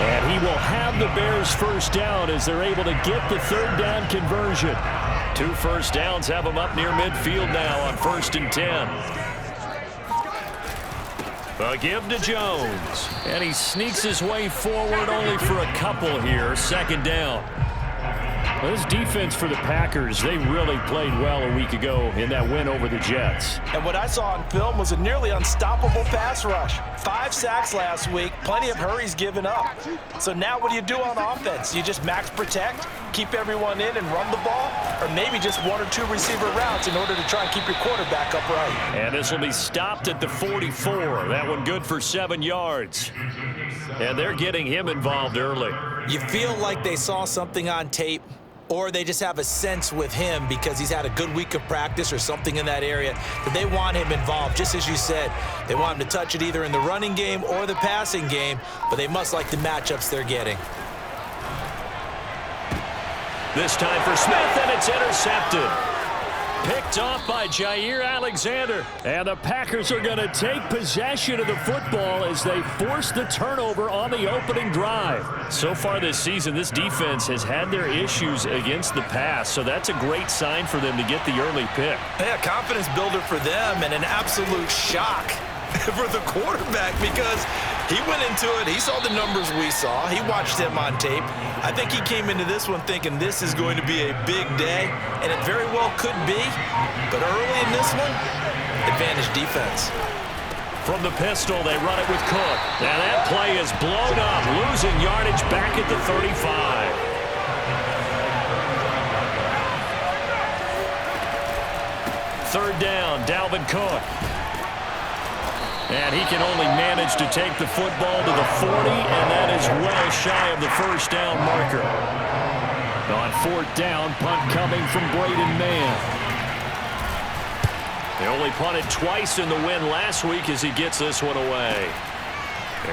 And he will have the Bears first down as they're able to get the third down conversion. 2 first downs have them up near midfield now on 1st and 10. A give to Jones. And he sneaks his way forward only for a couple here. 2nd down. Well, this defense for the Packers, they really played well a week ago in that win over the Jets. And what I saw on film was a nearly unstoppable pass rush. 5 sacks last week, plenty of hurries given up. So now what do you do on offense? You just max protect, keep everyone in and run the ball, or maybe just 1 or 2 receiver routes in order to try and keep your quarterback upright. And this will be stopped at the 44. That one good for 7 yards. And they're getting him involved early. You feel like they saw something on tape, or they just have a sense with him because he's had a good week of practice or something in that area that they want him involved. Just as you said, they want him to touch it either in the running game or the passing game, but they must like the matchups they're getting. This time for Smith, and it's intercepted. Picked off by Jair Alexander. And the Packers are going to take possession of the football as they force the turnover on the opening drive. So far this season, this defense has had their issues against the pass, so that's a great sign for them to get the early pick. Yeah, confidence builder for them and an absolute shock for the quarterback because he went into it. He saw the numbers we saw. He watched him on tape. I think he came into this one thinking this is going to be a big day, and it very well could be. But early in this one, advantage defense. From the pistol, they run it with Cook. Now that play is blown up, losing yardage back at the 35. Third down, Dalvin Cook. And he can only manage to take the football to the 40, and that is well shy of the first down marker. On 4th down, punt coming from Braden Mann. They only punted twice in the win last week as he gets this one away.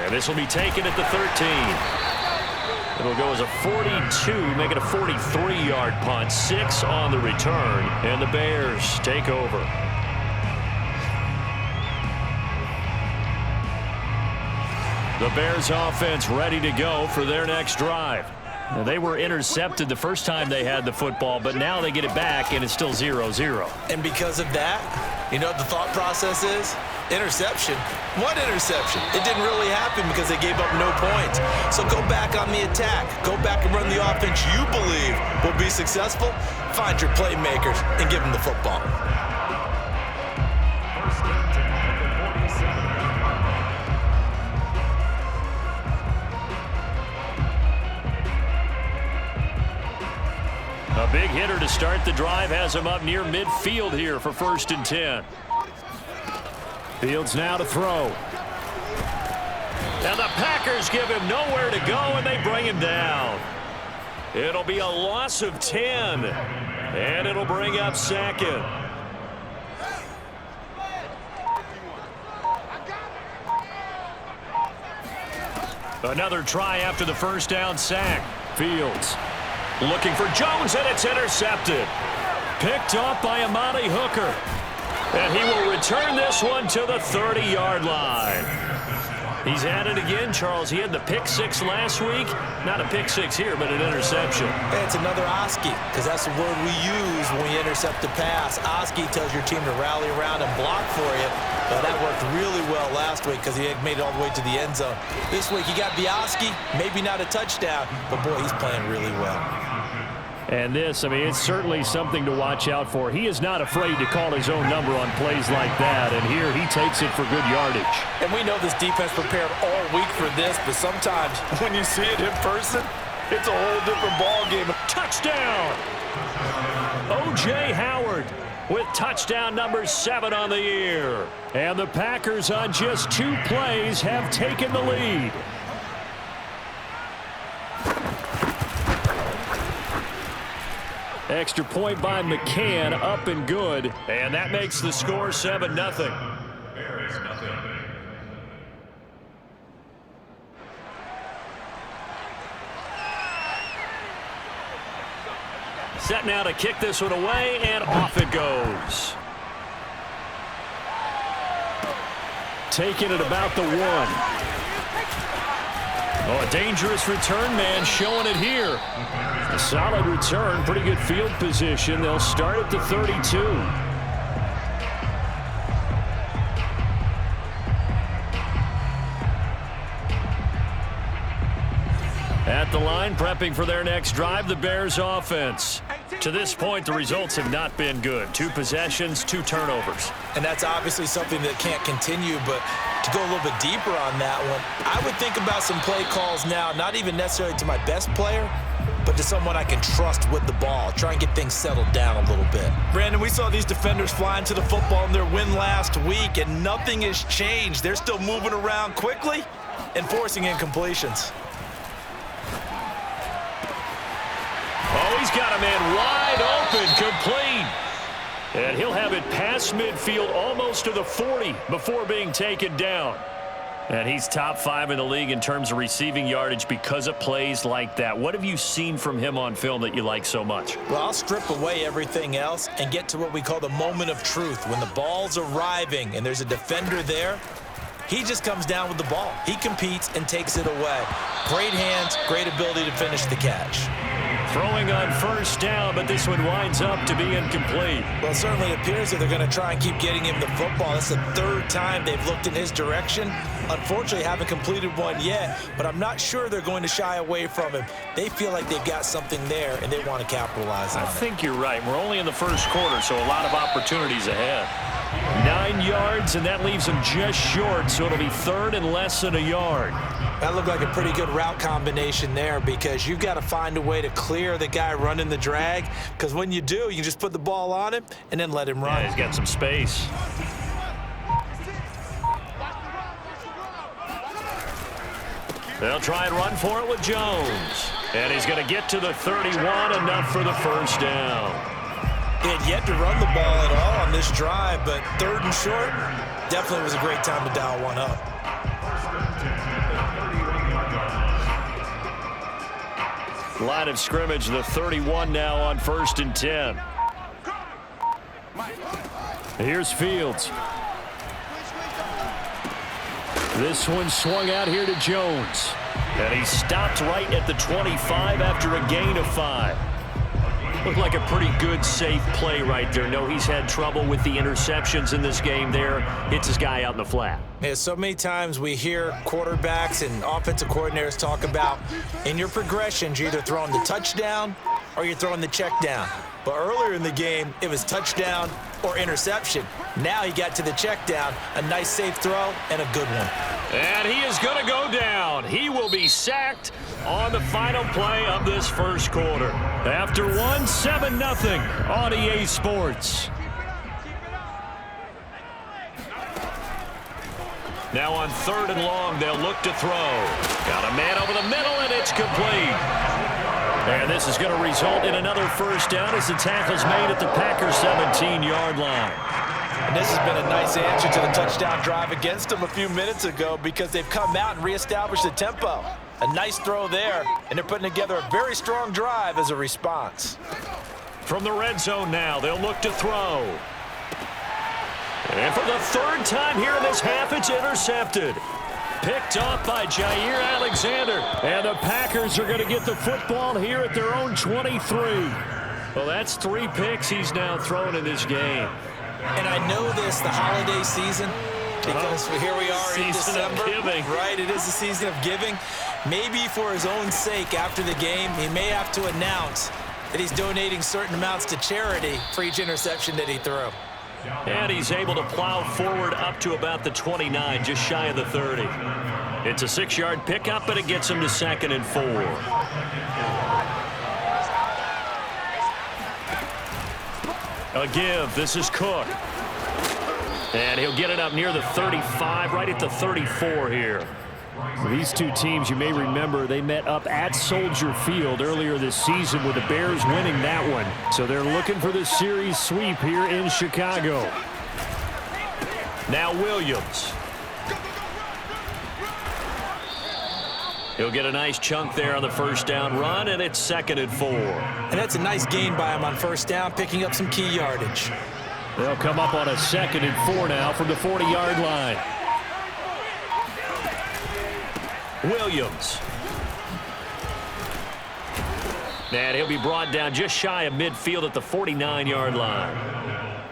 And this will be taken at the 13. It'll go as a 42, make it a 43-yard punt. 6 on the return, and the Bears take over. The Bears offense ready to go for their next drive. Now, they were intercepted the first time they had the football, but now they get it back, and it's still 0-0. And because of that, you know what the thought process is? Interception. What interception? It didn't really happen because they gave up no points. So go back on the attack. Go back and run the offense you believe will be successful. Find your playmakers and give them the football. A big hitter to start the drive has him up near midfield here for 1st and 10. Fields now to throw. And the Packers give him nowhere to go, and they bring him down. It'll be a loss of 10, and it'll bring up 2nd. Another try after the first down sack. Fields looking for Jones, and it's intercepted. Picked off by Amani Hooker. And he will return this one to the 30-yard line. He's at it again, Charles. He had the pick 6 last week. Not a pick 6 here, but an interception. Hey, it's another Oski, because that's the word we use when we intercept a pass. Oski tells your team to rally around and block for you. But that worked really well last week because he had made it all the way to the end zone. This week, he got Bioski, maybe not a touchdown, but boy, he's playing really well. And this, I mean, it's certainly something to watch out for. He is not afraid to call his own number on plays like that, and here he takes it for good yardage. And we know this defense prepared all week for this, but sometimes when you see it in person, it's a whole different ball game. Touchdown! O.J. Howard with touchdown number 7 on the year. And the Packers on just 2 plays have taken the lead. Extra point by McCann, up and good. And that makes the score 7-0. Set now to kick this one away, and off it goes. Taking it about the 1. Oh, a dangerous return man showing it here. A solid return, pretty good field position. They'll start at the 32. At the line, prepping for their next drive, the Bears offense. To this point, the results have not been good. 2 possessions, 2 turnovers. And that's obviously something that can't continue, but to go a little bit deeper on that one, I would think about some play calls now, not even necessarily to my best player, but to someone I can trust with the ball. Try and get things settled down a little bit. Brandon, we saw these defenders flying to the football in their win last week, and nothing has changed. They're still moving around quickly and forcing incompletions. Oh, he's got a man wide open, complete. And he'll have it past midfield almost to the 40 before being taken down. And he's top 5 in the league in terms of receiving yardage because of plays like that. What have you seen from him on film that you like so much? Well, I'll strip away everything else and get to what we call the moment of truth. When the ball's arriving and there's a defender there, he just comes down with the ball. He competes and takes it away. Great hands, great ability to finish the catch. Throwing on first down, but this one winds up to be incomplete. Well, it certainly appears that they're going to try and keep getting him the football. That's the 3rd time they've looked in his direction. Unfortunately, haven't completed one yet, but I'm not sure they're going to shy away from him. They feel like they've got something there, and they want to capitalize on it. I think you're right. We're only in the first quarter, so a lot of opportunities ahead. 9 yards, and that leaves them just short, so it'll be 3rd and less than a yard. That looked like a pretty good route combination there because you've got to find a way to clear the guy running the drag, because when you do, you can just put the ball on him and then let him run. Yeah, he's got some space. They'll try and run for it with Jones. And he's going to get to the 31, enough for the first down. He had yet to run the ball at all on this drive, but 3rd and short, definitely was a great time to dial one up. Line of scrimmage, the 31 now on 1st and 10. Here's Fields. This one swung out here to Jones. And he stopped right at the 25 after a gain of 5. Looked like a pretty good, safe play right there. No, he's had trouble with the interceptions in this game there. Hits his guy out in the flat. Yeah, so many times we hear quarterbacks and offensive coordinators talk about in your progressions, you're either throwing the touchdown or you're throwing the check down. But earlier in the game, it was touchdown or interception. Now he got to the check down, a nice safe throw, and a good one. And he is going to go down. He will be sacked on the final play of this first quarter. After 7-0 on EA Sports. Now on 3rd and long, they'll look to throw. Got a man over the middle, and it's complete. And this is going to result in another first down as the tackle's made at the Packers' 17-yard line. And this has been a nice answer to the touchdown drive against them a few minutes ago because they've come out and reestablished the tempo. A nice throw there, and they're putting together a very strong drive as a response. From the red zone now, they'll look to throw. And for the 3rd time here in this half, it's intercepted. Picked off by Jair Alexander. And the Packers are going to get the football here at their own 23. Well, that's 3 picks he's now thrown in this game. And I know this, the holiday season, because here we are in December. Giving. Right, it is the season of giving. Maybe for his own sake after the game, he may have to announce that he's donating certain amounts to charity for each interception that he threw. And he's able to plow forward up to about the 29, just shy of the 30. It's a 6-yard pickup, but it gets him to 2nd and 4. A give. This is Cook. And he'll get it up near the 35, right at the 34 here. These two teams, you may remember, they met up at Soldier Field earlier this season with the Bears winning that one. So they're looking for the series sweep here in Chicago. Now Williams. He'll get a nice chunk there on the first down run, and it's 2nd and 4. And that's a nice gain by him on first down, picking up some key yardage. They'll come up on a 2nd and 4 now from the 40-yard line. Williams And he'll be brought down just shy of midfield at the 49-yard line.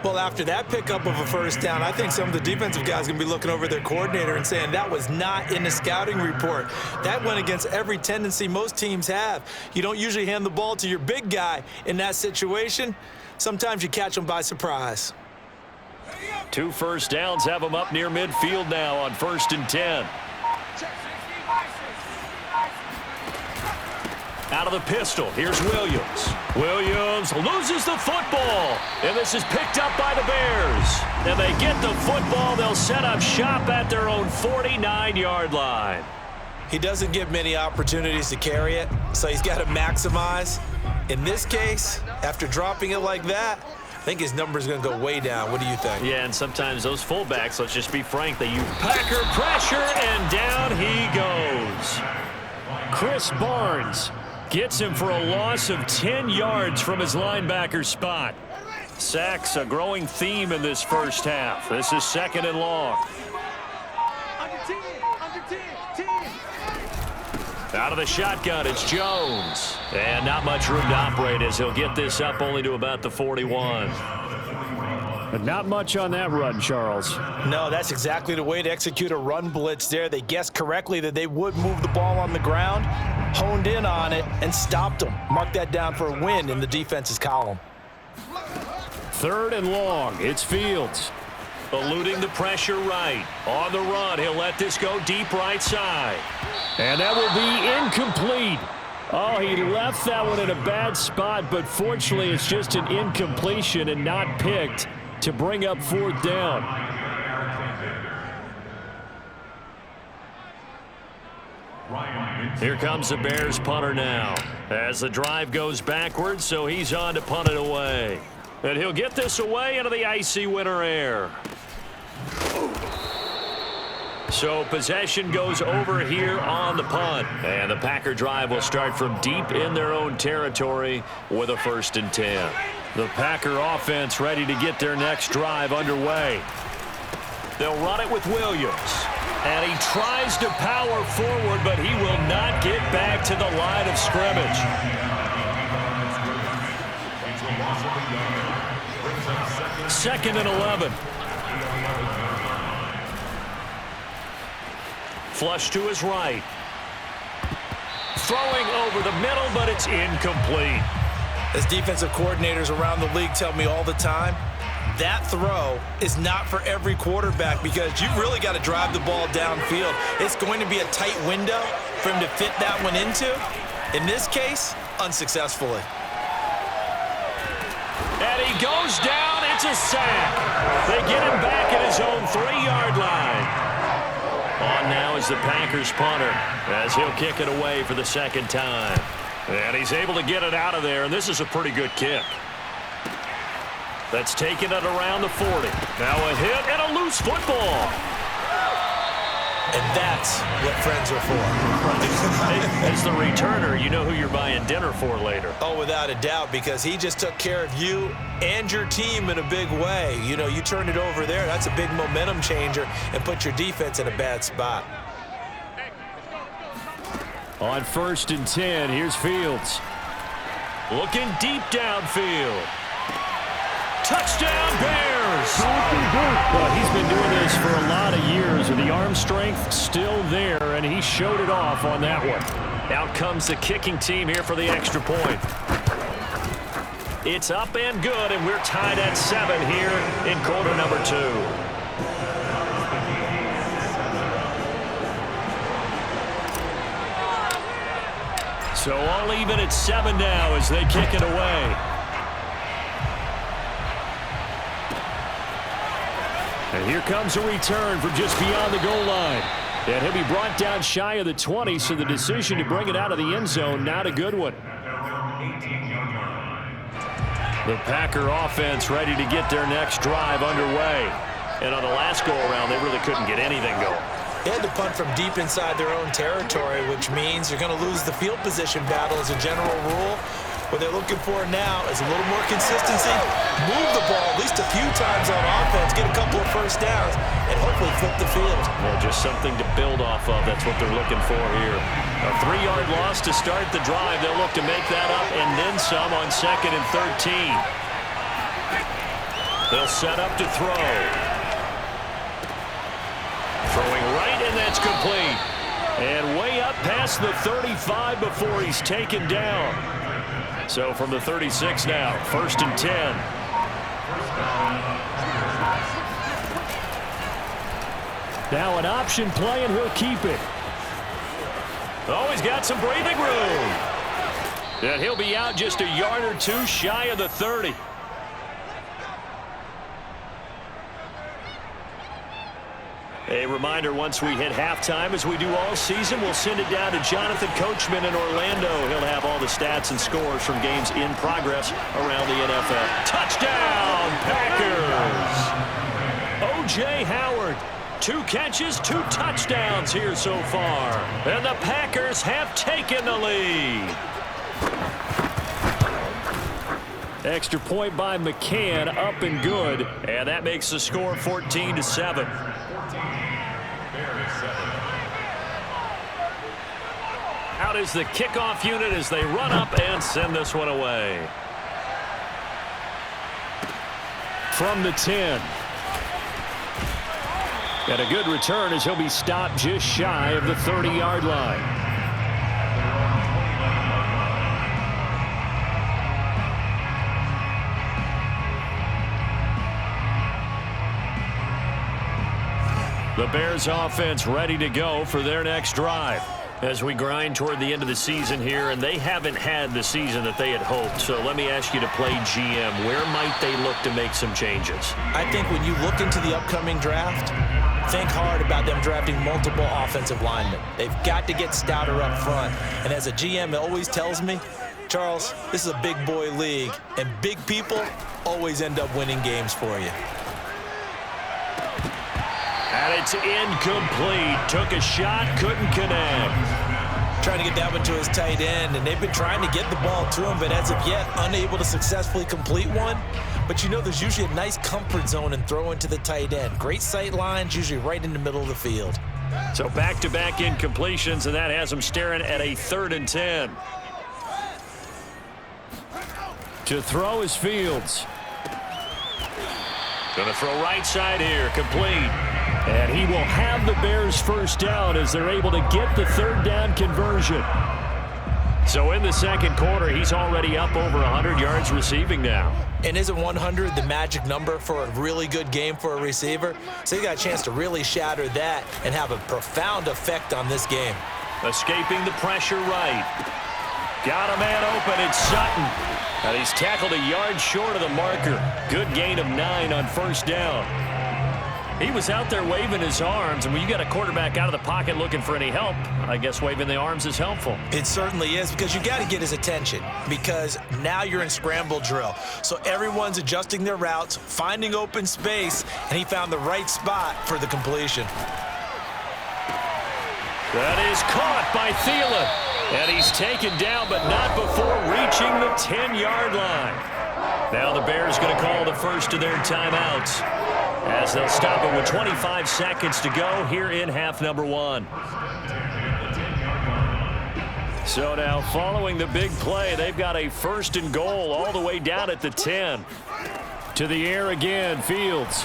Well, after that pickup of a first down, I think some of the defensive guys are going to be looking over their coordinator and saying that was not in the scouting report. That went against every tendency most teams have. You don't usually hand the ball to your big guy in that situation. Sometimes you catch them by surprise. 2 first downs have them up near midfield now on 1st and 10. Out of the pistol, here's Williams. Williams loses the football, and this is picked up by the Bears. And they get the football. They'll set up shop at their own 49-yard line. He doesn't get many opportunities to carry it, so he's got to maximize. In this case, after dropping it like that, I think his number is going to go way down. What do you think? Yeah, and sometimes those fullbacks, let's just be frank, they use Packer pressure, and down he goes. Chris Barnes gets him for a loss of 10 yards from his linebacker spot. Sacks a growing theme in this first half. This is 2nd and long. Out of the shotgun, it's Jones. And not much room to operate as he'll get this up only to about the 41. But not much on that run, Charles. No, that's exactly the way to execute a run blitz there. They guessed correctly that they would move the ball on the ground, honed in on it, and stopped them. Mark that down for a win in the defense's column. 3rd and long. It's Fields. Eluding the pressure right. On the run, he'll let this go deep right side. And that will be incomplete. Oh, he left that one in a bad spot, but fortunately it's just an incompletion and not picked to bring up 4th down. Here comes the Bears punter now as the drive goes backwards, so he's on to punt it away. And he'll get this away into the icy winter air. So possession goes over here on the punt. And the Packer drive will start from deep in their own territory with a 1st and 10. The Packer offense ready to get their next drive underway. They'll run it with Williams. And he tries to power forward, but he will not get back to the line of scrimmage. 2nd and 11. Flush to his right. Throwing over the middle, but it's incomplete. As defensive coordinators around the league tell me all the time, that throw is not for every quarterback because you've really got to drive the ball downfield. It's going to be a tight window for him to fit that one into. In this case, unsuccessfully. And he goes down. It's a sack. They get him back at his own 3-yard line. On now is the Packers punter as he'll kick it away for the 2nd time. And he's able to get it out of there, and this is a pretty good kick. That's taken it around the 40. Now a hit and a loose football. And that's what friends are for. As the returner, you know who you're buying dinner for later. Oh, without a doubt, because he just took care of you and your team in a big way. You know, you turned it over there. That's a big momentum changer and put your defense in a bad spot. On 1st and 10, here's Fields. Looking deep downfield. Touchdown, Bears! Well, he's been doing this for a lot of years, and the arm strength still there, and he showed it off on that one. Out comes the kicking team here for the extra point. It's up and good, and we're tied at 7 here in quarter number 2. So all even at 7 now as they kick it away. And here comes a return from just beyond the goal line. And he'll be brought down shy of the 20, so the decision to bring it out of the end zone, not a good one. The Packer offense ready to get their next drive underway. And on the last go-around, they really couldn't get anything going. They had to punt from deep inside their own territory, which means you're going to lose the field position battle as a general rule. What they're looking for now is a little more consistency, move the ball at least a few times on offense, get a couple of first downs, and hopefully flip the field. Well, just something to build off of. That's what they're looking for here. A 3-yard loss to start the drive. They'll look to make that up and then some on 2nd and 13. They'll set up to throw. Throwing right, and that's complete. And way up past the 35 before he's taken down. So from the 36 now, 1st and 10. Now an option play, and he'll keep it. Oh, he's got some breathing room. And he'll be out just a yard or two shy of the 30. A reminder, once we hit halftime, as we do all season, we'll send it down to Jonathan Coachman in Orlando. He'll have all the stats and scores from games in progress around the NFL. Touchdown, Packers! O.J. Howard, 2 catches, 2 touchdowns here so far. And the Packers have taken the lead. Extra point by McCann, up and good. And that makes the score 14-7. Out is the kickoff unit as they run up and send this one away. From the 10. And a good return as he'll be stopped just shy of the 30-yard line. The Bears offense ready to go for their next drive as we grind toward the end of the season here, and they haven't had the season that they had hoped. So let me ask you to play GM. Where might they look to make some changes? I think when you look into the upcoming draft, think hard about them drafting multiple offensive linemen. They've got to get stouter up front. And as a GM, it always tells me, Charles, this is a big boy league, and big people always end up winning games for you. And it's incomplete. Took a shot, couldn't connect. Trying to get that one to his tight end, and they've been trying to get the ball to him, but as of yet, unable to successfully complete one. But you know, there's usually a nice comfort zone in throwing to the tight end. Great sight lines, usually right in the middle of the field. So back-to-back incompletions, and that has him staring at a 3rd and 10. To throw is Fields. Gonna throw right side here, complete. And he will have the Bears first down as they're able to get the 3rd down conversion. So in the second quarter, he's already up over 100 yards receiving now. And isn't 100 the magic number for a really good game for a receiver? So you got a chance to really shatter that and have a profound effect on this game. Escaping the pressure right. Got a man open, it's Sutton. And he's tackled a yard short of the marker. Good gain of 9 on 1st down. He was out there waving his arms, and when you got a quarterback out of the pocket looking for any help, I guess waving the arms is helpful. It certainly is, because you got to get his attention, because now you're in scramble drill. So everyone's adjusting their routes, finding open space, and he found the right spot for the completion. That is caught by Thielen, and he's taken down, but not before reaching the 10-yard line. Now the Bears going to call the first of their timeouts, as they'll stop it with 25 seconds to go here in half number 1. So now following the big play, they've got a 1st and goal all the way down at the 10. To the air again, Fields.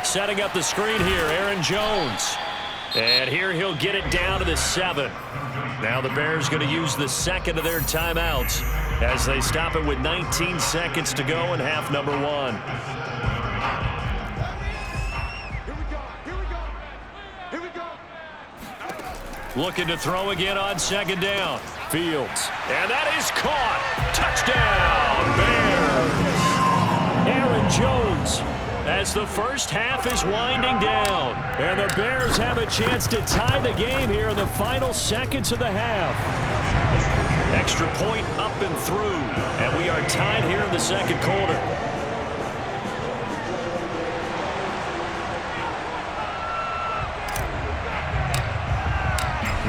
Setting up the screen here, Aaron Jones. And here he'll get it down to the 7. Now the Bears going to use the second of their timeouts as they stop it with 19 seconds to go in half number 1. Looking to throw again on 2nd down. Fields. And that is caught. Touchdown, Bears. Aaron Jones, as the first half is winding down. And the Bears have a chance to tie the game here in the final seconds of the half. Extra point up and through. And we are tied here in the second quarter.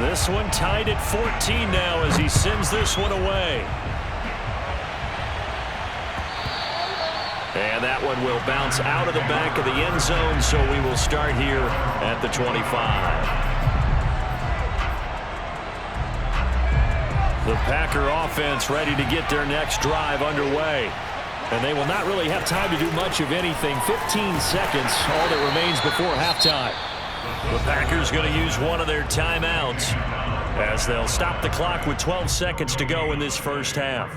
This one tied at 14 now as he sends this one away. And that one will bounce out of the back of the end zone, so we will start here at the 25. The Packer offense ready to get their next drive underway. And they will not really have time to do much of anything. 15 seconds, all that remains before halftime. The Packers going to use one of their timeouts as they'll stop the clock with 12 seconds to go in this first half.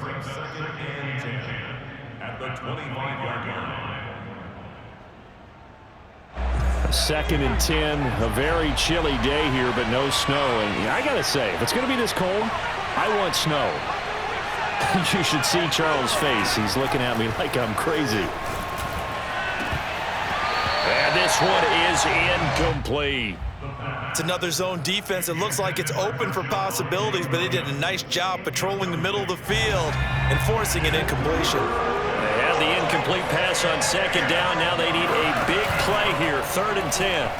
At the 25-yard line. Second and 10, a very chilly day here, but no snow. And I got to say, if it's going to be this cold, I want snow. You should see Charles' face. He's looking at me like I'm crazy. And this one is incomplete. It's another zone defense. It looks like it's open for possibilities, but they did a nice job patrolling the middle of the field and forcing an incompletion. They have the incomplete pass on second down. Now they need a big play here, 3rd and 10.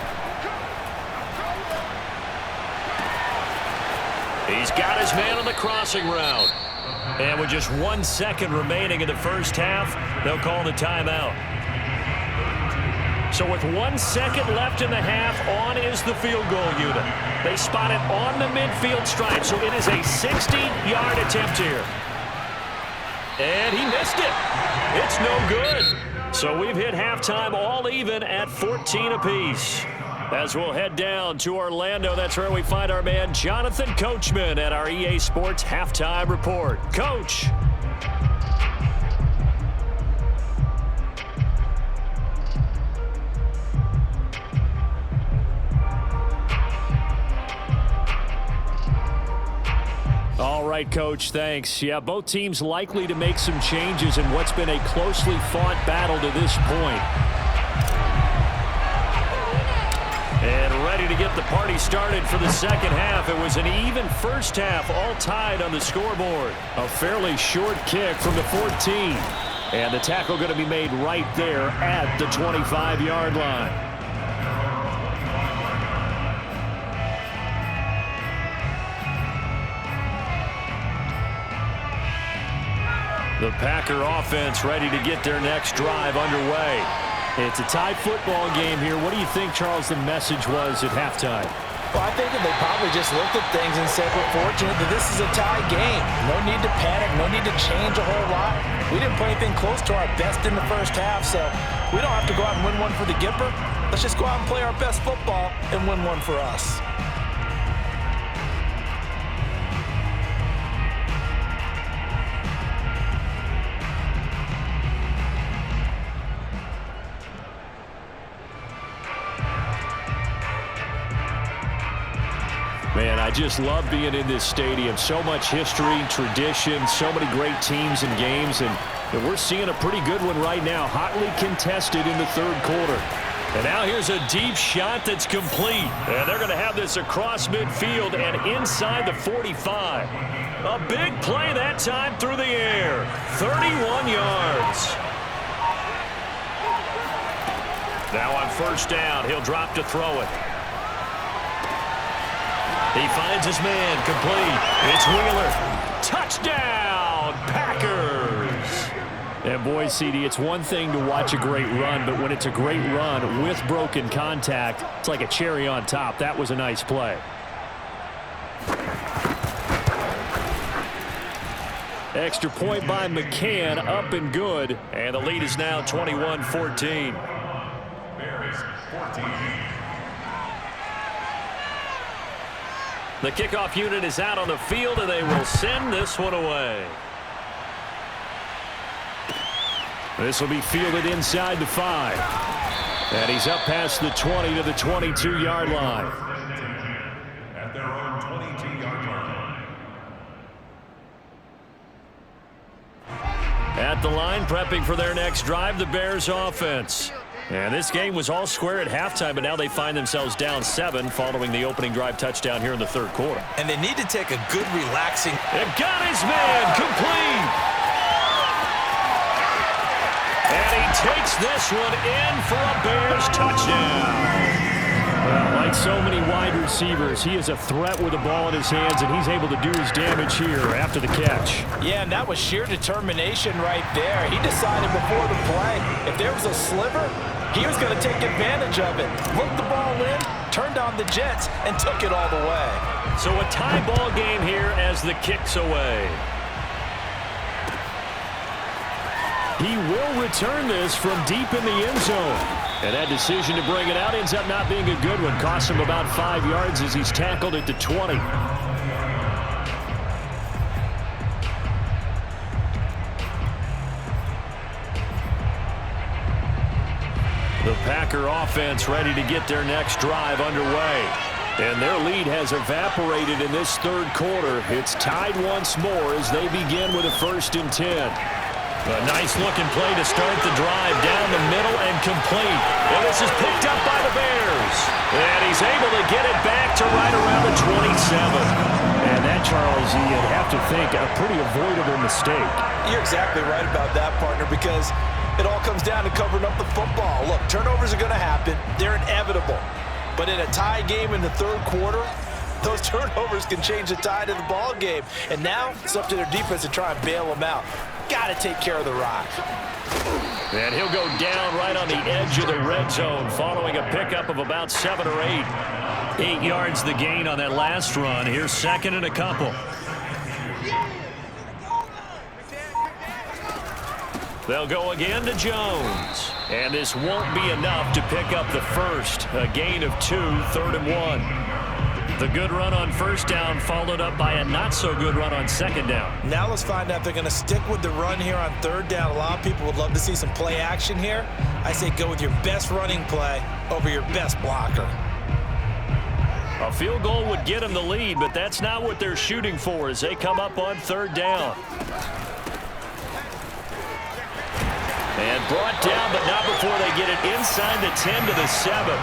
He's got his man on the crossing route. And with just 1 second remaining in the first half, they'll call the timeout. So with 1 second left in the half, on is the field goal unit. They spot it on the midfield stripe, so it is a 60-yard attempt here. And he missed it. It's no good. So we've hit halftime all even at 14 apiece. As we'll head down to Orlando, that's where we find our man Jonathan Coachman at our EA Sports Halftime Report. Coach. All right, Coach, thanks. Yeah, both teams likely to make some changes in what's been a closely fought battle to this point. And ready to get the party started for the second half. It was an even first half, all tied on the scoreboard. A fairly short kick from the 14. And the tackle going to be made right there at the 25-yard line. The Packer offense ready to get their next drive underway. It's a tie football game here. What do you think, Charles, the message was at halftime? Well, I think that they probably just looked at things and said, we're fortunate that this is a tie game. No need to panic, no need to change a whole lot. We didn't play anything close to our best in the first half, so we don't have to go out and win one for the Gipper. Let's just go out and play our best football and win one for us. Man, I just love being in this stadium. So much history, tradition, so many great teams and games, and we're seeing a pretty good one right now, hotly contested in the third quarter. And now here's a deep shot that's complete. And they're going to have this across midfield and inside the 45. A big play that time through the air. 31 yards. Now on first down, he'll drop to throw it. He finds his man, complete. It's Wheeler. Touchdown, Packers. And boy, CD, it's one thing to watch a great run, but when it's a great run with broken contact, it's like a cherry on top. That was a nice play. Extra point by McCann, up and good. And the lead is now 21-14. Bears 14. The kickoff unit is out on the field, and they will send this one away. This will be fielded inside the 5. And he's up past the 20 to the 22-yard line. At their own 22-yard line. At the line, prepping for their next drive, the Bears offense. And this game was all square at halftime, but now they find themselves down 7 following the opening drive touchdown here in the third quarter. And they need to take a good, relaxing. They've got his man complete. And he takes this one in for a Bears touchdown. Well, like so many wide receivers, he is a threat with the ball in his hands, and he's able to do his damage here after the catch. Yeah, and that was sheer determination right there. He decided before the play, if there was a sliver, he was going to take advantage of it. Looked the ball in, turned on the Jets, and took it all the way. So a tie ball game here as the kick's away. He will return this from deep in the end zone. And that decision to bring it out ends up not being a good one. Costs him about 5 yards as he's tackled at the 20. The Packer offense ready to get their next drive underway. And their lead has evaporated in this third quarter. It's tied once more as they begin with a 1st and 10. A nice-looking play to start the drive down the middle and complete. And this is picked up by the Bears. And he's able to get it back to right around the 27. And that, Charles, you'd have to think a pretty avoidable mistake. You're exactly right about that, partner, because it all comes down to covering up the football. Look, turnovers are going to happen. They're inevitable. But in a tie game in the third quarter, those turnovers can change the tide of the ball game. And now it's up to their defense to try and bail them out. Got to take care of the rock. And he'll go down right on the edge of the red zone following a pickup of about 7 or 8. 8 yards the gain on that last run. Here's 2nd and a couple. They'll go again to Jones. And this won't be enough to pick up the first. A gain of 2, 3rd and 1. The good run on 1st down followed up by a not-so-good run on 2nd down. Now let's find out if they're going to stick with the run here on 3rd down. A lot of people would love to see some play action here. I say go with your best running play over your best blocker. A field goal would get them the lead, but that's not what they're shooting for as they come up on 3rd down. And brought down, but not before they get it inside the 10 to the 7.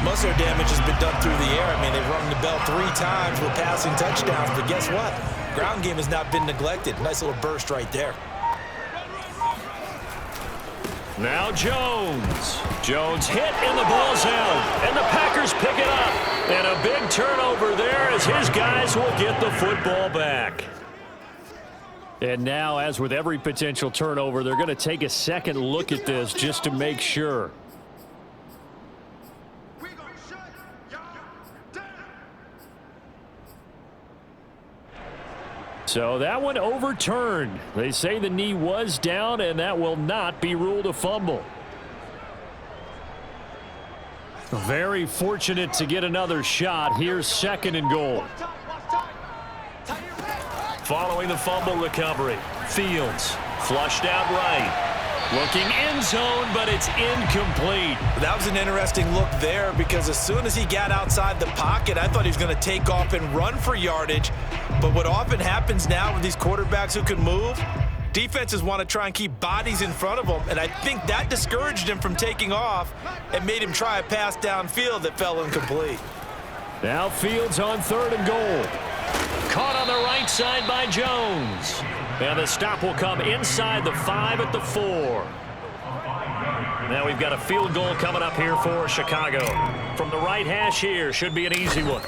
Most of their damage has been done through the air. I mean, they've rung the bell 3 times with passing touchdowns, but guess what? Ground game has not been neglected. Nice little burst right there. Now Jones. Jones hit and the ball's out. And the Packers pick it up. And a big turnover there as his guys will get the football back. And now, as with every potential turnover, they're going to take a second look at this just to make sure. So that one overturned. They say the knee was down, and that will not be ruled a fumble. Very fortunate to get another shot. Here's 2nd and goal. Following the fumble recovery, Fields flushed out right. Looking end zone, but it's incomplete. That was an interesting look there because as soon as he got outside the pocket, I thought he was going to take off and run for yardage. But what often happens now with these quarterbacks who can move, defenses want to try and keep bodies in front of them, and I think that discouraged him from taking off and made him try a pass downfield that fell incomplete. Now Fields on 3rd and goal. Caught on the right side by Jones. And the stop will come inside the 5 at the 4. Now we've got a field goal coming up here for Chicago. From the right hash here, should be an easy one.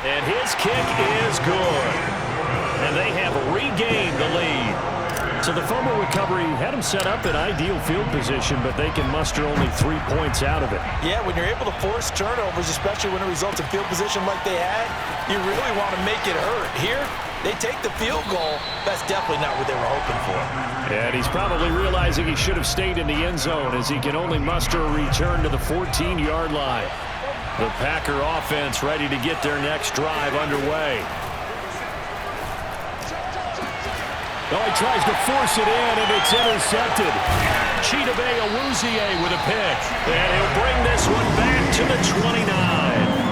And his kick is good. And they have regained the lead. So the fumble recovery had them set up in ideal field position, but they can muster only 3 points out of it. Yeah, when you're able to force turnovers, especially when it results in field position like they had, you really want to make it hurt. Here, they take the field goal. That's definitely not what they were hoping for. And he's probably realizing he should have stayed in the end zone as he can only muster a return to the 14-yard line. The Packer offense ready to get their next drive underway. Oh, he tries to force it in, and it's intercepted. Chidobe Awuzie with a pick. And he'll bring this one back to the 29.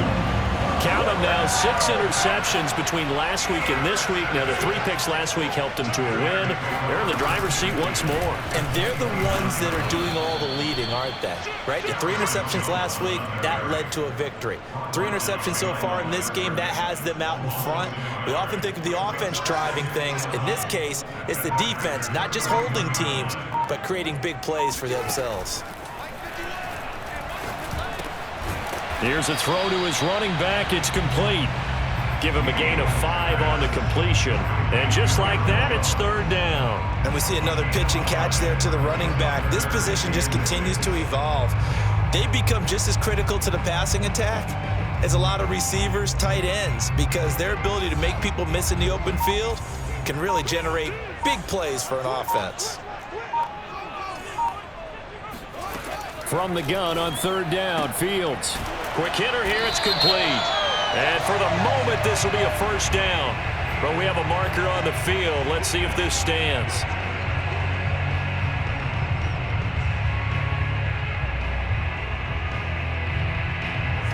Count them now, 6 interceptions between last week and this week. Now, the 3 picks last week helped them to a win. They're in the driver's seat once more. And they're the ones that are doing all the leading, aren't they? Right? The 3 interceptions last week, that led to a victory. 3 interceptions so far in this game, that has them out in front. We often think of the offense driving things. In this case, it's the defense, not just holding teams, but creating big plays for themselves. Here's a throw to his running back. It's complete. Give him a gain of 5 on the completion. And just like that, it's third down. And we see another pitch and catch there to the running back. This position just continues to evolve. They become just as critical to the passing attack as a lot of receivers, tight ends, because their ability to make people miss in the open field can really generate big plays for an offense. From the gun on third down, Fields. Quick hitter here, it's complete. And for the moment, this will be a first down. But we have a marker on the field. Let's see if this stands.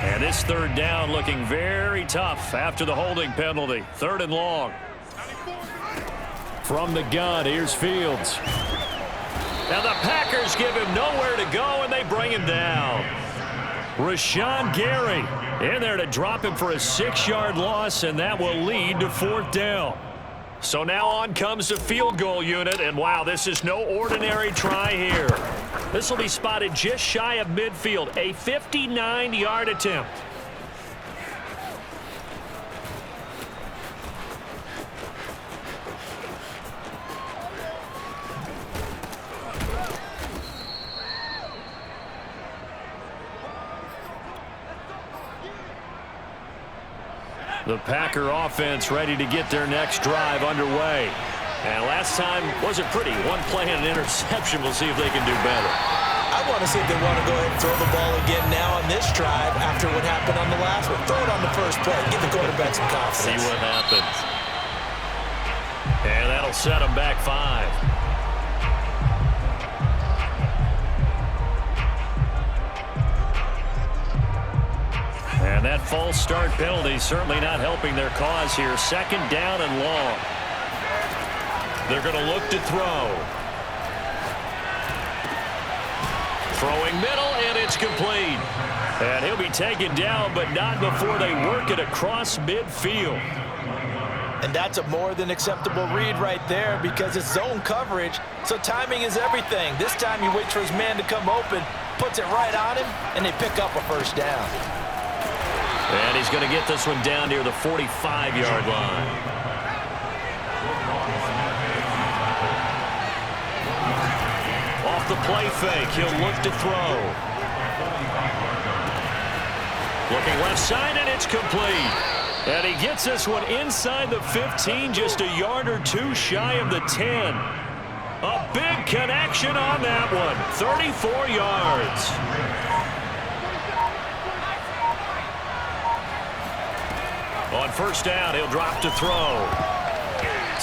And this third down looking very tough after the holding penalty. Third and long. From the gun, here's Fields. Now the Packers give him nowhere to go, and they bring him down. Rashawn Gary in there to drop him for a 6-yard loss, and that will lead to fourth down. So now on comes the field goal unit, and wow, this is no ordinary try here. This will be spotted just shy of midfield, a 59-yard attempt. The Packer offense ready to get their next drive underway. And last time wasn't pretty. One play and an interception. We'll see if they can do better. I want to see if they want to go ahead and throw the ball again now on this drive after what happened on the last one. Throw it on the first play. Give the quarterback some confidence. See what happens. And that'll set them back 5. And that false start penalty certainly not helping their cause here. Second down and long. They're going to look to throw. Throwing middle, and it's complete. And he'll be taken down, but not before they work it across midfield. And that's a more than acceptable read right there because it's zone coverage, so timing is everything. This time he waits for his man to come open, puts it right on him, and they pick up a first down. And he's going to get this one down near the 45-yard line. Off the play fake, he'll look to throw. Looking left side, and it's complete. And he gets this one inside the 15, just a yard or two shy of the 10. A big connection on that one, 34 yards. On first down, he'll drop to throw.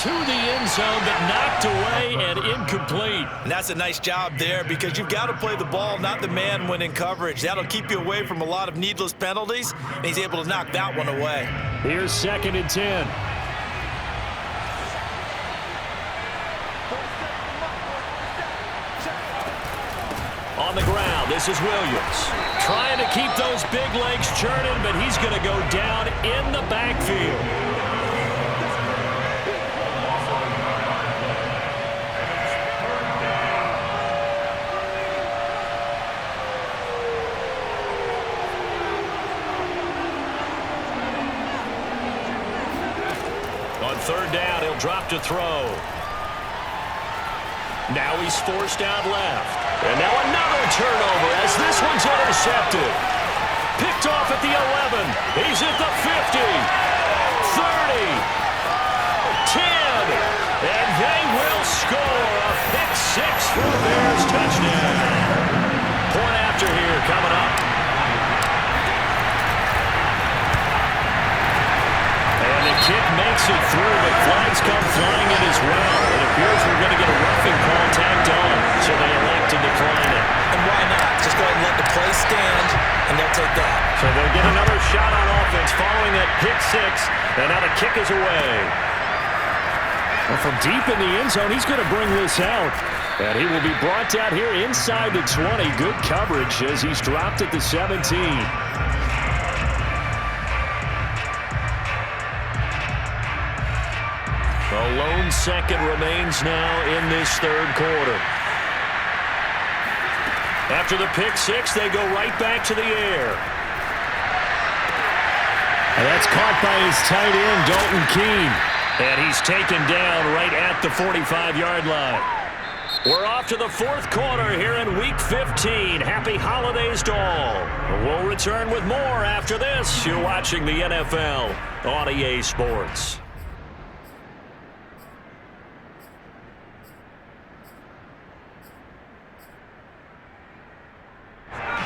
To the end zone, but knocked away and incomplete. And that's a nice job there because you've got to play the ball, not the man when in coverage. That'll keep you away from a lot of needless penalties, and he's able to knock that one away. Here's 2nd and 10. On the ground, this is Williams. Trying to keep those big legs churning, but he's going to go down in the backfield. On third down, he'll drop to throw. Now he's forced out left. And now another turnover as this one's intercepted. Picked off at the 11. He's at the 50. 30. 10. And they will score a pick six for the Bears touchdown. Point after here coming up. And the kick makes it through, but flags come flying in as well. It appears we're going to get a roughing call tacked on, so they elect to decline it. And why not? Just go ahead and let the play stand, and they'll take that. So they'll get another shot on offense following that pick six, and now the kick is away. Well, from deep in the end zone, he's going to bring this out. And he will be brought down here inside the 20. Good coverage as he's dropped at the 17. A lone second remains now in this third quarter. After the pick six, they go right back to the air. And that's caught by his tight end, Dalton Keene. And he's taken down right at the 45-yard line. We're off to the fourth quarter here in Week 15. Happy holidays to all. We'll return with more after this. You're watching the NFL on EA Sports.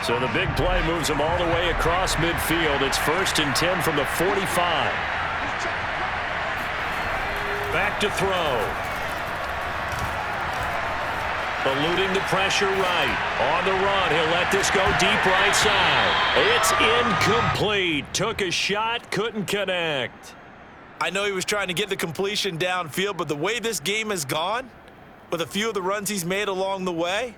So the big play moves them all the way across midfield. It's 1st and 10 from the 45. Back to throw. Eluding the pressure right. On the run, he'll let this go deep right side. It's incomplete. Took a shot, couldn't connect. I know he was trying to get the completion downfield, but the way this game has gone, with a few of the runs he's made along the way,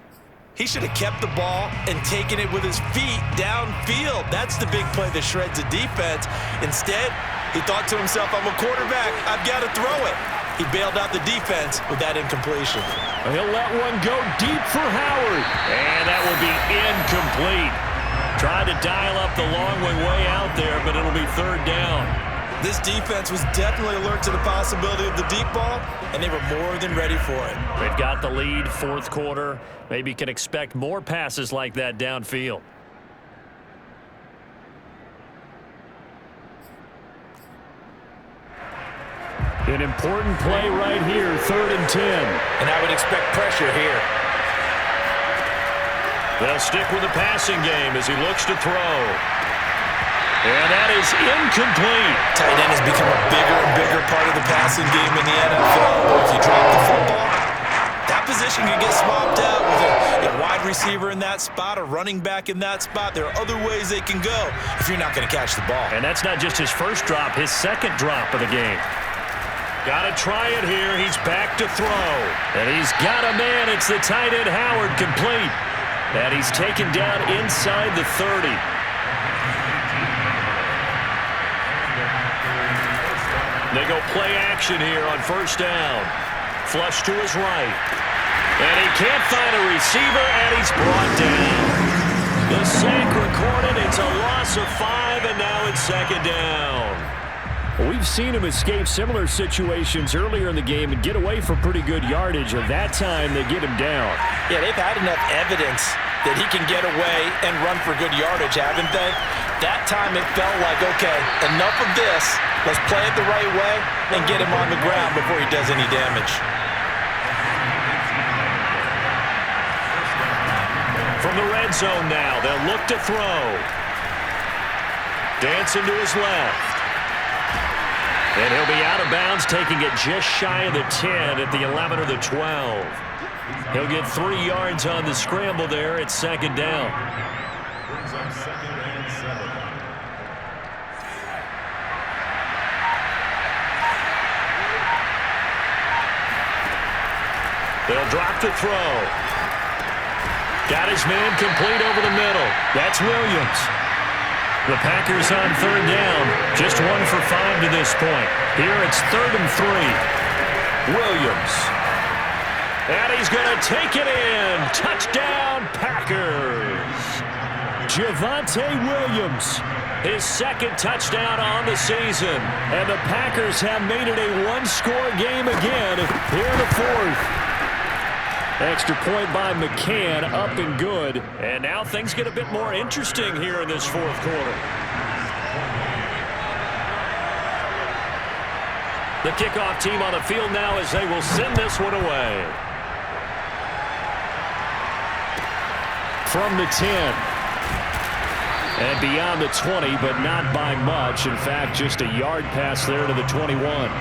he should have kept the ball and taken it with his feet downfield. That's the big play that shreds the defense. Instead, he thought to himself, I'm a quarterback. I've got to throw it. He bailed out the defense with that incompletion. He'll let one go deep for Howard. And that will be incomplete. Tried to dial up the long way out there, but it'll be 3rd down. This defense was definitely alert to the possibility of the deep ball, and they were more than ready for it. They've got the lead, 4th quarter. Maybe can expect more passes like that downfield. An important play right here, 3rd and 10. And I would expect pressure here. They'll stick with the passing game as he looks to throw. And that is incomplete. Tight end has become a bigger and bigger part of the passing game in the NFL. But if you drop the football, that position can get swapped out with a wide receiver in that spot, a running back in that spot. There are other ways they can go if you're not going to catch the ball. And that's not just his first drop, his second drop of the game. Got to try it here. He's back to throw. And he's got a man. It's the tight end, Howard, complete. And he's taken down inside the 30. They go play action here on 1st down. Flush to his right. And he can't find a receiver, and he's brought down. The sack recorded. It's a loss of 5, and now it's 2nd down. We've seen him escape similar situations earlier in the game and get away for pretty good yardage, and that time they get him down. Yeah, they've had enough evidence that he can get away and run for good yardage, haven't they? That time it felt like, okay, enough of this. Let's play it the right way and get him on the ground before he does any damage. From the red zone now, they'll look to throw. Dancing to his left. And he'll be out of bounds, taking it just shy of the 10 at the 11 or the 12. He'll get 3 yards on the scramble there. It's 2nd down. Brings up 2nd and 7. They'll drop to throw. Got his man complete over the middle. That's Williams. The Packers on 3rd down. Just 1 for 5 to this point. Here it's 3rd and 3. Williams. And he's going to take it in. Touchdown, Packers. Javonte Williams. His 2nd touchdown on the season. And the Packers have made it a 1-score game again here in the 4th. Extra point by McCann, up and good. And now things get a bit more interesting here in this 4th quarter. The kickoff team on the field now as they will send this one away. From the 10. And beyond the 20, but not by much. In fact, just a yard pass there to the 21.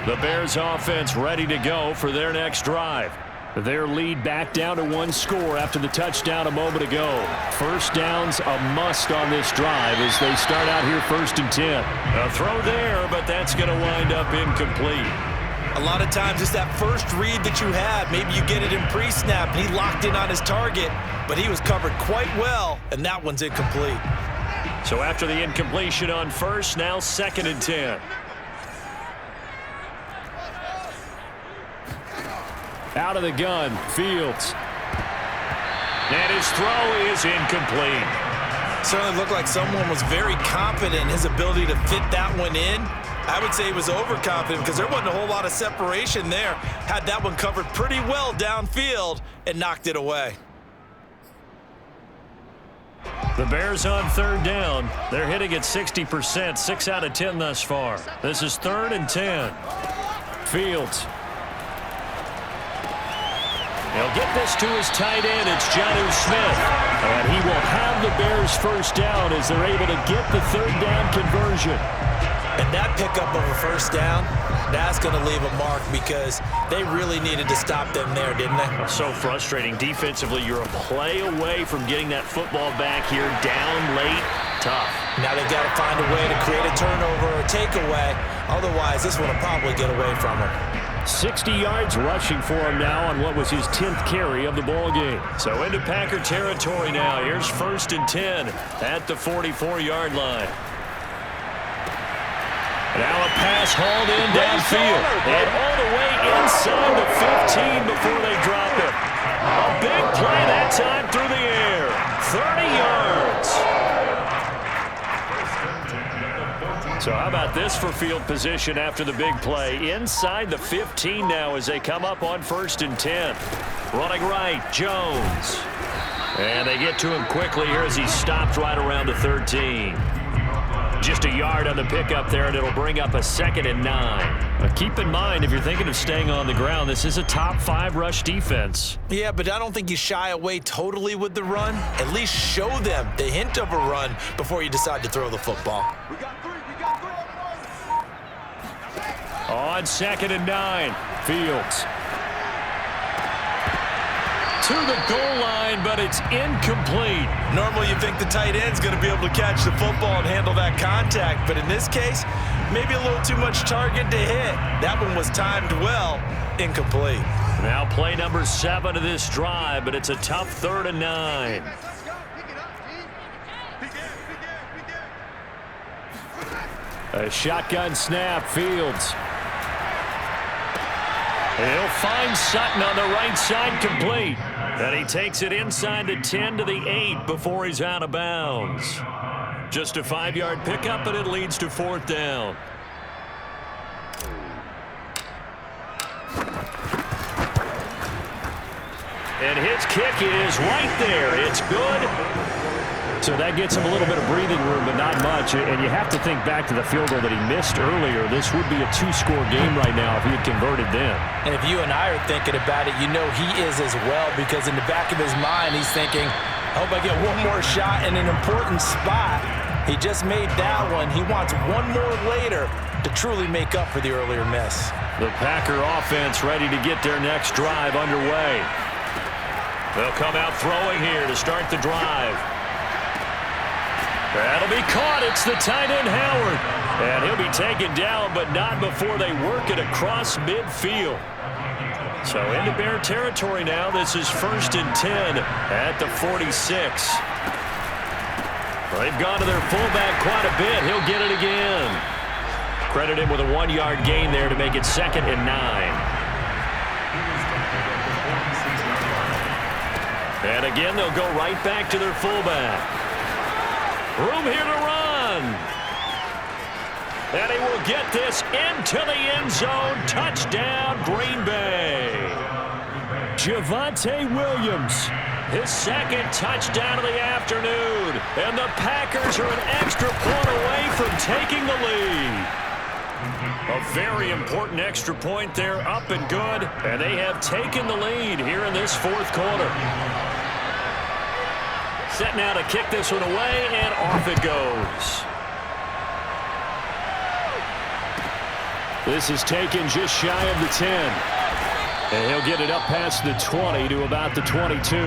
The Bears offense ready to go for their next drive. Their lead back down to 1 score after the touchdown a moment ago. 1st down's a must on this drive as they start out here 1st and 10. A throw there, but that's going to wind up incomplete. A lot of times it's that first read that you have. Maybe you get it in pre-snap, and he locked in on his target, but he was covered quite well, and that one's incomplete. So after the incompletion on 1st, now 2nd and 10. Out of the gun, Fields. And his throw is incomplete. Certainly looked like someone was very confident in his ability to fit that one in. I would say he was overconfident because there wasn't a whole lot of separation there. Had that one covered pretty well downfield and knocked it away. The Bears on third down. They're hitting at 60%, 6 out of 10 thus far. This is 3rd and 10. Fields. He'll get this to his tight end. It's Jonnu Smith. And he will have the Bears first down as they're able to get the third down conversion. And that pickup of a first down, that's going to leave a mark because they really needed to stop them there, didn't they? So frustrating. Defensively, you're a play away from getting that football back here down late. Tough. Now they've got to find a way to create a turnover or a takeaway. Otherwise, this one will probably get away from them. 60 yards rushing for him now on what was his 10th carry of the ball game. So into Packer territory now. Here's 1st and 10 at the 44-yard line. Now a pass hauled in downfield. And all the way inside the 15 before they drop it. A big play that time through the air. 30 yards. So how about this for field position after the big play? Inside the 15 now as they come up on 1st and 10. Running right, Jones. And they get to him quickly here as he stops right around the 13. Just a yard on the pickup there, and it'll bring up a 2nd and 9. Keep in mind, if you're thinking of staying on the ground, this is a top 5 rush defense. Yeah, but I don't think you shy away totally with the run. At least show them the hint of a run before you decide to throw the football. On 2nd and 9, Fields. To the goal line, but it's incomplete. Normally you think the tight end's going to be able to catch the football and handle that contact, but in this case, maybe a little too much target to hit. That one was timed well, incomplete. Now play number 7 of this drive, but it's a tough 3rd and 9. A shotgun snap, Fields. He'll find Sutton on the right side, complete. And he takes it inside the 10 to the 8 before he's out of bounds. Just a 5-yard pickup, and it leads to 4th down. And his kick is right there. It's good. So that gets him a little bit of breathing room, but not much. And you have to think back to the field goal that he missed earlier. This would be a 2-score game right now if he had converted then. And if you and I are thinking about it, you know he is as well, because in the back of his mind, he's thinking, I hope I get one more shot in an important spot. He just made that one. He wants one more later to truly make up for the earlier miss. The Packer offense ready to get their next drive underway. They'll come out throwing here to start the drive. That'll be caught. It's the tight end, Howard. And he'll be taken down, but not before they work it across midfield. So into Bear territory now. This is 1st and 10 at the 46. Well, they've gone to their fullback quite a bit. He'll get it again. Credit him with a 1-yard gain there to make it 2nd and 9. And again, they'll go right back to their fullback. Room here to run. And he will get this into the end zone. Touchdown, Green Bay. Javonte Williams, his 2nd touchdown of the afternoon. And the Packers are an extra point away from taking the lead. A very important extra point there, up and good. And they have taken the lead here in this 4th quarter. Set now to kick this one away, and off it goes. This is taken just shy of the 10. And he'll get it up past the 20 to about the 22.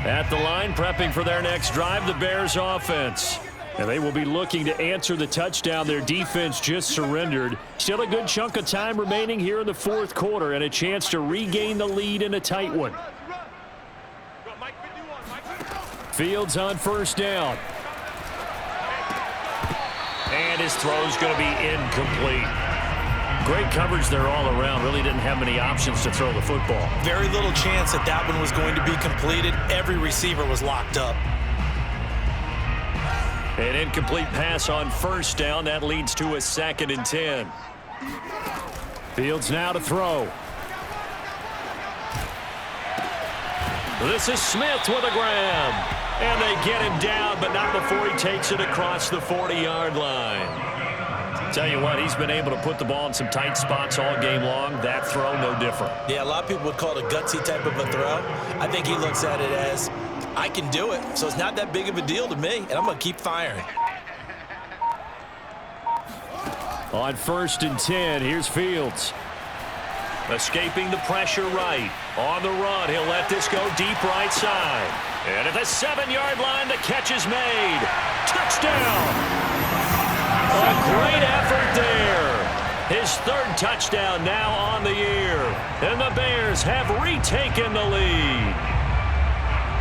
At the line, prepping for their next drive, the Bears offense. And they will be looking to answer the touchdown their defense just surrendered. Still a good chunk of time remaining here in the fourth quarter and a chance to regain the lead in a tight one. Fields on first down. And his throw's going to be incomplete. Great coverage there all around. Really didn't have many options to throw the football. Very little chance that that one was going to be completed. Every receiver was locked up. An incomplete pass on first down. That leads to a 2nd and 10. Fields now to throw. This is Smith with a grab. And they get him down, but not before he takes it across the 40-yard line. Tell you what, he's been able to put the ball in some tight spots all game long. That throw, no different. Yeah, a lot of people would call it a gutsy type of a throw. I think he looks at it as, I can do it, so it's not that big of a deal to me, and I'm going to keep firing. On 1st and 10, here's Fields. Escaping the pressure right. On the run, he'll let this go deep right side. And at the 7-yard line, the catch is made. Touchdown! A great effort there. His 3rd touchdown now on the year. And the Bears have retaken the lead.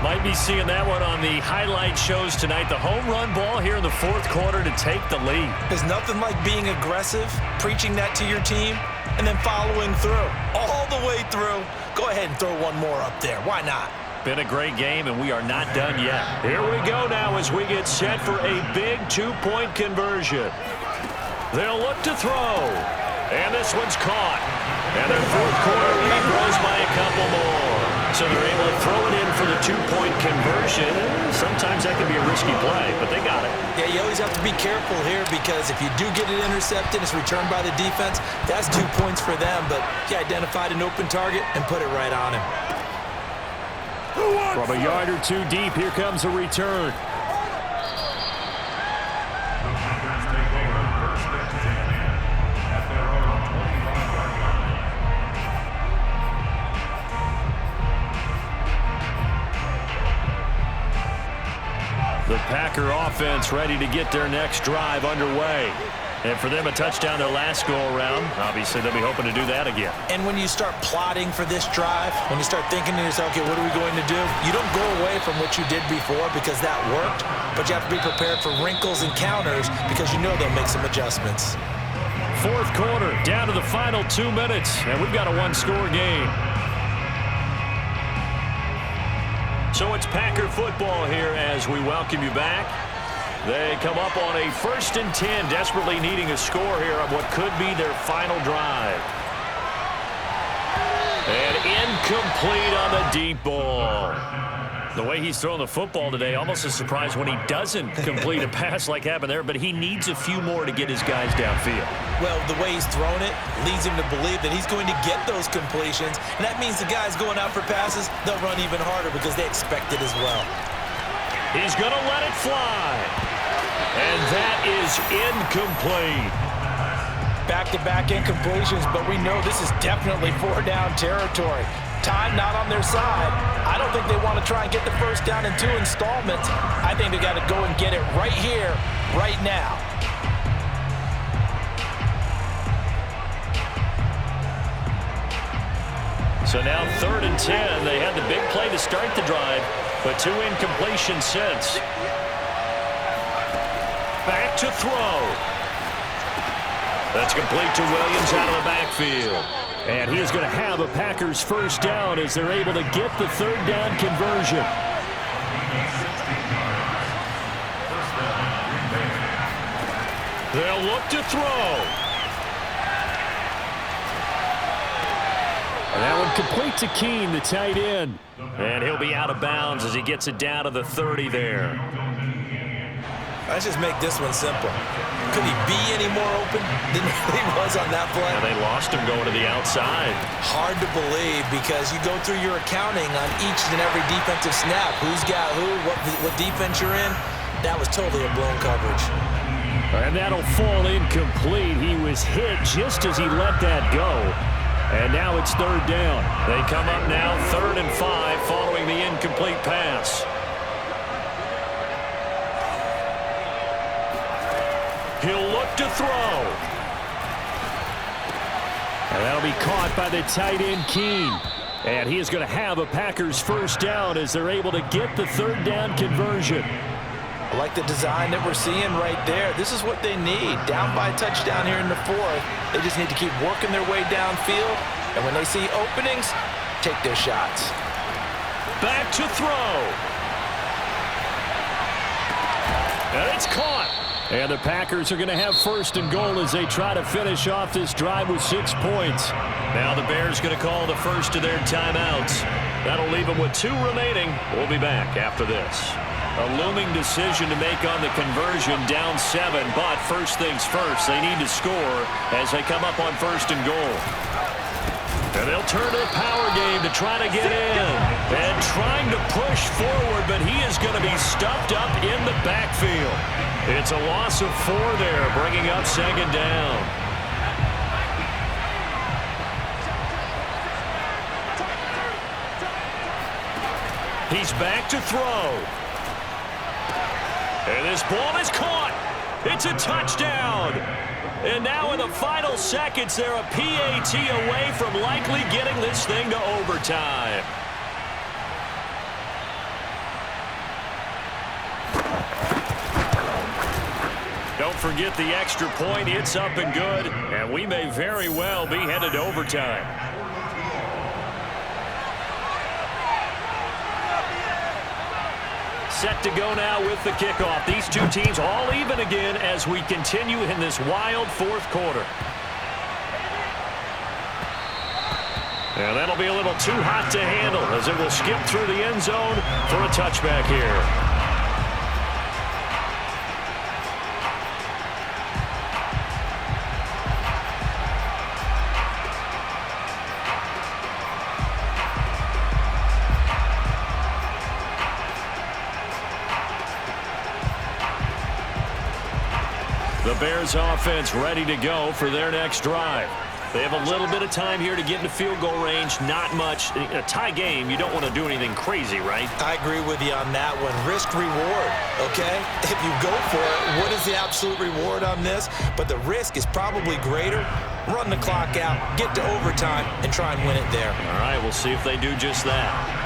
Might be seeing that one on the highlight shows tonight. The home run ball here in the fourth quarter to take the lead. There's nothing like being aggressive, preaching that to your team, and then following through. All the way through. Go ahead and throw one more up there. Why not? Been a great game, and we are not done yet. Here we go now as we get set for a big 2-point conversion. They'll look to throw. And this one's caught. And their fourth quarter lead grows by a couple more. So they're able to throw it in for the 2-point conversion. Sometimes that can be a risky play, but they got it. Yeah, you always have to be careful here because if you do get it intercepted, it's returned by the defense. That's 2 points for them, but he identified an open target and put it right on him. From a yard or two deep, here comes a return. The Packer offense ready to get their next drive underway. And for them, a touchdown their last go-around. Obviously, they'll be hoping to do that again. And when you start plotting for this drive, when you start thinking to yourself, okay, what are we going to do? You don't go away from what you did before because that worked, but you have to be prepared for wrinkles and counters because you know they'll make some adjustments. Fourth quarter, down to the final 2 minutes, and we've got a one-score game. So it's Packer football here as we welcome you back. They come up on a 1st and 10, desperately needing a score here on what could be their final drive. And incomplete on the deep ball. The way he's throwing the football today, almost a surprise when he doesn't complete a pass like happened there, but he needs a few more to get his guys downfield. Well, the way he's thrown it leads him to believe that he's going to get those completions, and that means the guys going out for passes, they'll run even harder because they expect it as well. He's going to let it fly. And that is incomplete. Back-to-back incompletions, but we know this is definitely 4-down territory. Time not on their side. I don't think they want to try and get the first down in 2 installments. I think they got to go and get it right here, right now. So now 3rd and 10. They had the big play to start the drive, but 2 incompletions since. Back to throw. That's complete to Williams out of the backfield. And he is going to have a Packers first down as they're able to get the 3rd down conversion. They'll look to throw. And that one complete to Keene, the tight end. And he'll be out of bounds as he gets it down to the 30 there. Let's just make this one simple. Could he be any more open than he was on that play? And they lost him going to the outside. Hard to believe because you go through your accounting on each and every defensive snap. Who's got who, what defense you're in. That was totally a blown coverage. And that'll fall incomplete. He was hit just as he let that go. And now it's 3rd down. They come up now 3rd and 5 following the incomplete pass. He'll look to throw. And that'll be caught by the tight end, Keene. And he is going to have a Packers first down as they're able to get the third down conversion. I like the design that we're seeing right there. This is what they need. Down by a touchdown here in the fourth. They just need to keep working their way downfield. And when they see openings, take their shots. Back to throw. And it's caught. And the Packers are going to have first and goal as they try to finish off this drive with 6 points. Now the Bears going to call the first of their timeouts. That'll leave them with 2 remaining. We'll be back after this. A looming decision to make on the conversion, down 7. But first things first, they need to score as they come up on first and goal. And they'll turn to the power game to try to get in. And trying to push forward, but he is going to be stuffed up in the backfield. It's a loss of 4 there, bringing up second down. He's back to throw. And this ball is caught. It's a touchdown. And now in the final seconds, they're a PAT away from likely getting this thing to overtime. Don't forget the extra point. It's up and good. And we may very well be headed to overtime. Set to go now with the kickoff. These two teams all even again as we continue in this wild fourth quarter. And that'll be a little too hot to handle as it will skip through the end zone for a touchback here. The Bears offense ready to go for their next drive. They have a little bit of time here to get into field goal range. Not much. In a tie game, you don't want to do anything crazy, right? I agree with you on that one. Risk reward, okay? If you go for it, what is the absolute reward on this? But the risk is probably greater. Run the clock out, get to overtime, and try and win it there. All right, we'll see if they do just that.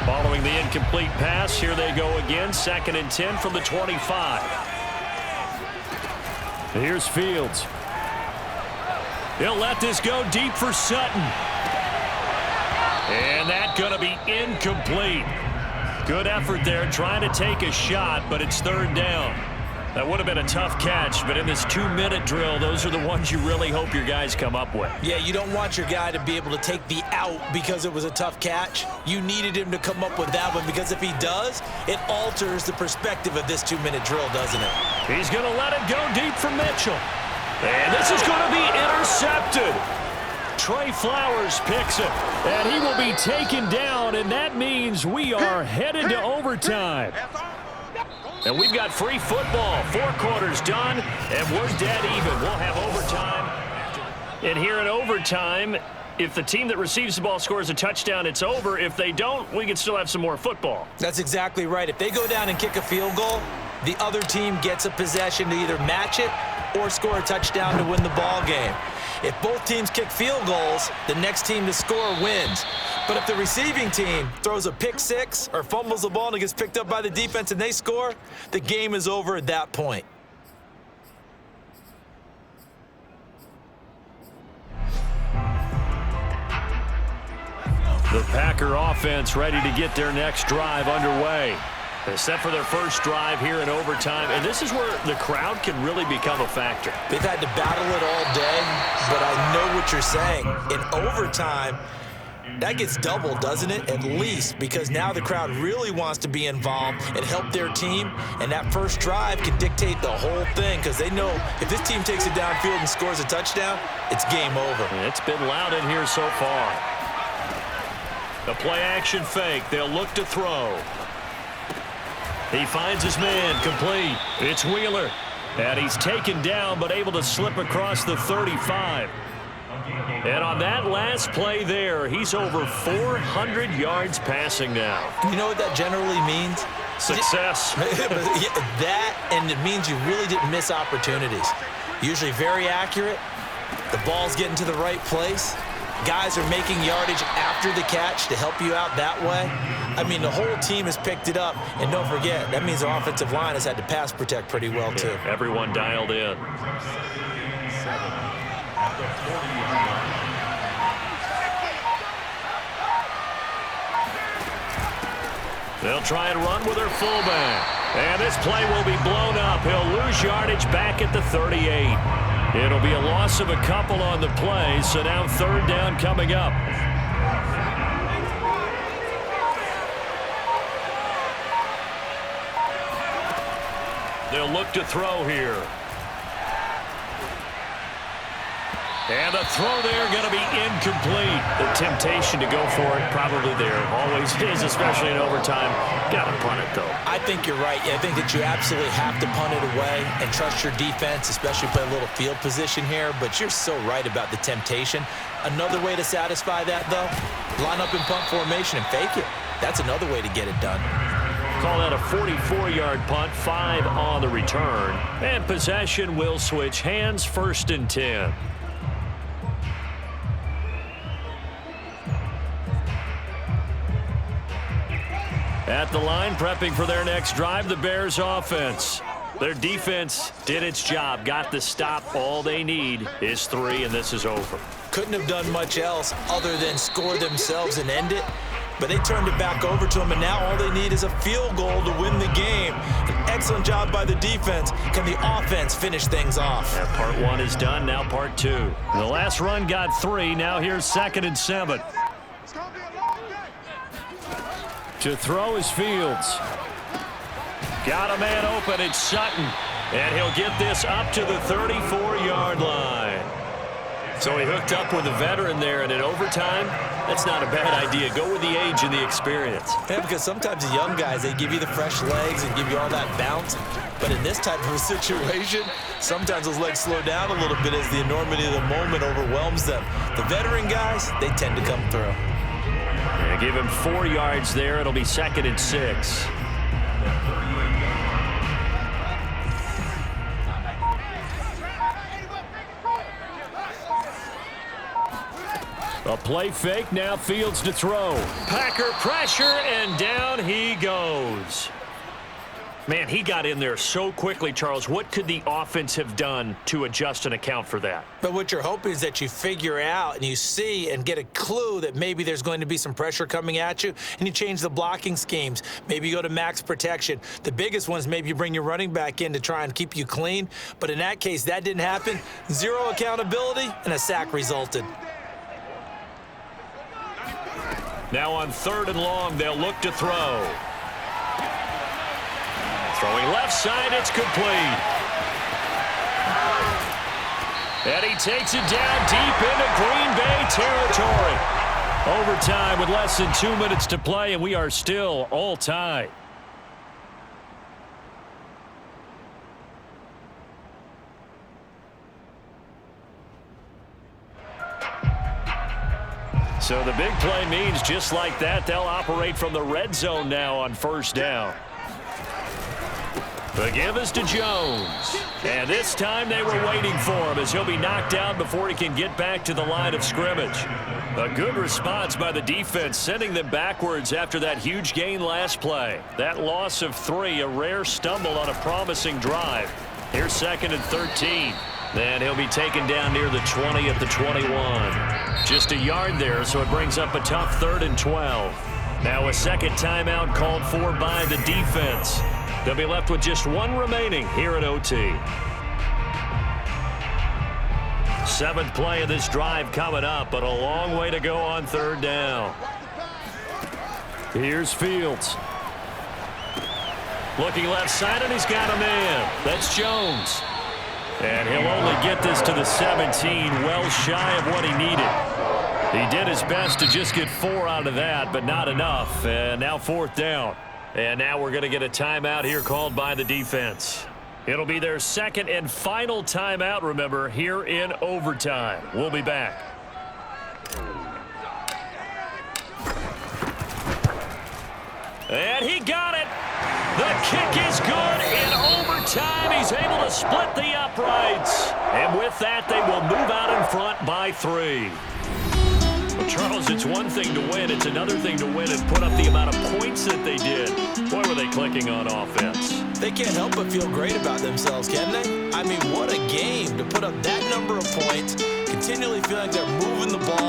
Following the incomplete pass, here they go again. 2nd and 10 from the 25. Here's Fields. He'll let this go deep for Sutton. And that's going to be incomplete. Good effort there trying to take a shot, but it's 3rd down. That would have been a tough catch, but in this 2-minute drill, those are the ones you really hope your guys come up with. Yeah, you don't want your guy to be able to take the out because it was a tough catch. You needed him to come up with that one because if he does, it alters the perspective of this 2-minute drill, doesn't it? He's going to let it go deep for Mitchell. And this is going to be intercepted. Trey Flowers picks it, and he will be taken down, and that means we are headed to overtime. And we've got free football. 4 quarters done, and we're dead even. We'll have overtime. And here in overtime, if the team that receives the ball scores a touchdown, it's over. If they don't, we can still have some more football. That's exactly right. If they go down and kick a field goal, the other team gets a possession to either match it or score a touchdown to win the ball game. If both teams kick field goals, the next team to score wins. But if the receiving team throws a pick six or fumbles the ball and it gets picked up by the defense and they score, the game is over at that point. The Packer offense ready to get their next drive underway. They set for their first drive here in overtime, and this is where the crowd can really become a factor. They've had to battle it all day, but I know what you're saying. In overtime, that gets doubled, doesn't it? At least, because now the crowd really wants to be involved and help their team, and that first drive can dictate the whole thing because they know if this team takes it downfield and scores a touchdown, it's game over. And it's been loud in here so far. The play-action fake. They'll look to throw. He finds his man, complete. It's Wheeler. And he's taken down, but able to slip across the 35. And on that last play there, he's over 400 yards passing now. You know what that generally means? Success. That, and it means you really didn't miss opportunities. Usually very accurate. The ball's getting to the right place. Guys are making yardage after the catch to help you out that way. I mean, the whole team has picked it up. And don't forget, that means the offensive line has had to pass protect pretty well, too. Yeah, everyone dialed in. They'll try and run with their fullback. And this play will be blown up. He'll lose yardage back at the 38. It'll be a loss of a couple on the play, so now third down coming up. They'll look to throw here. And the throw there going to be incomplete. The temptation to go for it probably there. Always is, especially in overtime. Got to punt it, though. I think you're right. I think that you absolutely have to punt it away and trust your defense, especially play a little field position here. But you're so right about the temptation. Another way to satisfy that, though, line up in punt formation and fake it. That's another way to get it done. Call that a 44-yard punt, 5 on the return. And possession will switch hands, 1st and 10. At the line, prepping for their next drive, the Bears offense. Their defense did its job, got the stop. All they need is 3, and this is over. Couldn't have done much else other than score themselves and end it. But they turned it back over to them, and now all they need is a field goal to win the game. An excellent job by the defense. Can the offense finish things off? Yeah, part 1 is done, now part 2. The last run got 3, now here's 2nd and 7. To throw is Fields. Got a man open, it's Sutton. And he'll get this up to the 34-yard line. So he hooked up with a veteran there, and in overtime, that's not a bad idea. Go with the age and the experience. Yeah, because sometimes the young guys, they give you the fresh legs and give you all that bounce. But in this type of a situation, sometimes those legs slow down a little bit as the enormity of the moment overwhelms them. The veteran guys, they tend to come through. Yeah, give him 4 yards there. It'll be 2nd and 6. A play fake, now Fields to throw. Packer pressure, and down he goes. Man, he got in there so quickly, Charles. What could the offense have done to adjust and account for that? But what you're hoping is that you figure out and you see and get a clue that maybe there's going to be some pressure coming at you, and you change the blocking schemes. Maybe you go to max protection. The biggest one is maybe you bring your running back in to try and keep you clean. But in that case, that didn't happen. 0 accountability, and a sack resulted. Now on 3rd and long, they'll look to throw. Throwing left side, it's complete. And he takes it down deep into Green Bay territory. Overtime with less than 2 minutes to play, and we are still all tied. So the big play means just like that, they'll operate from the red zone now on 1st down. The give is to Jones. And this time they were waiting for him as he'll be knocked down before he can get back to the line of scrimmage. A good response by the defense, sending them backwards after that huge gain last play. That loss of 3, a rare stumble on a promising drive. Here's 2nd and 13. Then he'll be taken down near the 20 at the 21. Just a yard there, so it brings up a tough 3rd and 12. Now a second timeout called for by the defense. They'll be left with just 1 remaining here at OT. 7th play of this drive coming up, but a long way to go on 3rd down. Here's Fields. Looking left side, and he's got a man. That's Jones. And he'll only get this to the 17, well shy of what he needed. He did his best to just get 4 out of that, but not enough. And now 4th down. And now we're going to get a timeout here called by the defense. It'll be their 2nd and final timeout, remember, here in overtime. We'll be back. And he got it. The kick is good. In overtime, he's able to split the uprights. And with that, they will move out in front by 3. Well, Charles, it's one thing to win. It's another thing to win and put up the amount of points that they did. Boy, were they clicking on offense. They can't help but feel great about themselves, can they? I mean, what a game to put up that number of points, continually feel like they're moving the ball.